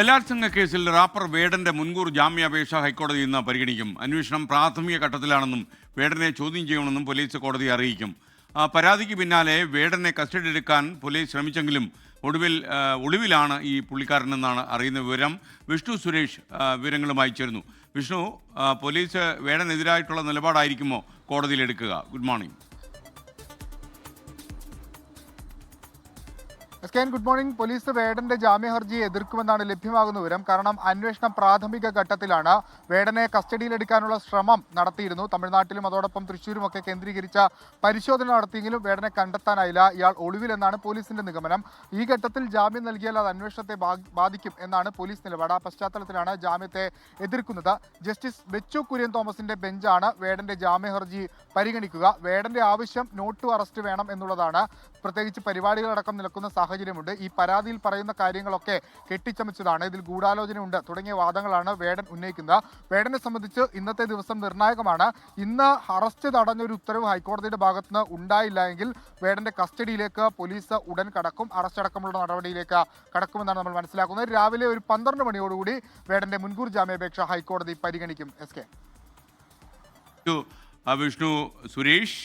ബലാത്സംഗ കേസിൽ റാപ്പർ വേടന്റെ മുൻകൂർ ജാമ്യാപേക്ഷ ഹൈക്കോടതി ഇന്ന് പരിഗണിക്കും. അന്വേഷണം പ്രാഥമിക ഘട്ടത്തിലാണെന്നും വേടനെ ചോദ്യം ചെയ്യണമെന്നും പോലീസ് കോടതിയെ അറിയിക്കും. പരാതിക്ക് പിന്നാലെ വേടനെ കസ്റ്റഡിയിലെടുക്കാൻ പോലീസ് ശ്രമിച്ചെങ്കിലും ഒളിവിലാണ് ഈ പുള്ളിക്കാരനെന്നാണ് അറിയുന്ന വിവരം. വിഷ്ണു സുരേഷ് വിവരങ്ങളുമായി ചേരുന്നു. വിഷ്ണു, പോലീസ് വേടനെതിരായിട്ടുള്ള നിലപാടായിരിക്കുമോ കോടതിയിലെടുക്കുക? Good morning. Good morning. Police വേടന്റെ ജാമ്യ ഹർജിയെ എതിർക്കുമെന്നാണ് ലഭ്യമാകുന്ന വിവരം. കാരണം അന്വേഷണം പ്രാഥമിക ഘട്ടത്തിലാണ്. വേടനെ കസ്റ്റഡിയിലെടുക്കാനുള്ള ശ്രമം നടത്തിയിരുന്നു. തമിഴ്നാട്ടിലും അതോടൊപ്പം തൃശ്ശൂരും ഒക്കെ കേന്ദ്രീകരിച്ച പരിശോധന നടത്തിയെങ്കിലും വേടനെ കണ്ടെത്താനായില്ല. ഇയാൾ ഒളിവിലെന്നാണ് പോലീസിന്റെ നിഗമനം. ഈ ഘട്ടത്തിൽ ജാമ്യം നൽകിയാൽ അത് അന്വേഷണത്തെ ബാധിക്കും എന്നാണ് പോലീസ് നിലപാട്. ആ പശ്ചാത്തലത്തിലാണ് ജാമ്യത്തെ എതിർക്കുന്നത്. ജസ്റ്റിസ് ബെച്ചു കുര്യൻ തോമസിന്റെ ബെഞ്ചാണ് വേടന്റെ ജാമ്യ ഹർജി പരിഗണിക്കുക. വേടന്റെ ആവശ്യം നോട്ട് ടു അറസ്റ്റ് വേണം എന്നുള്ളതാണ്. പ്രത്യേകിച്ച് പരിപാടികളടക്കം നിൽക്കുന്ന സാഹചര്യമുണ്ട്. ഈ പരാതിയിൽ പറയുന്ന കാര്യങ്ങളൊക്കെ കെട്ടിച്ചമച്ചതാണ്, ഇതിൽ ഗൂഢാലോചനയുണ്ട് തുടങ്ങിയ വാദങ്ങളാണ് വേടൻ ഉന്നയിക്കുന്നത്. വേടനെ സംബന്ധിച്ച് ഇന്നത്തെ ദിവസം നിർണായകമാണ്. ഇന്ന് അറസ്റ്റ് തടഞ്ഞൊരു ഉത്തരവ് ഹൈക്കോടതിയുടെ ഭാഗത്തുനിന്ന് ഉണ്ടായില്ല എങ്കിൽ വേടന്റെ കസ്റ്റഡിയിലേക്ക് പോലീസ് ഉടൻ കടക്കും. അറസ്റ്റ് അടക്കമുള്ള നടപടിയിലേക്ക് കടക്കുമെന്നാണ് നമ്മൾ മനസ്സിലാക്കുന്നത്. രാവിലെ ഒരു 12 മണിയോടുകൂടി വേടന്റെ മുൻകൂർ ജാമ്യാപേക്ഷ ഹൈക്കോടതി പരിഗണിക്കും. വിഷ്ണു സുരേഷ്.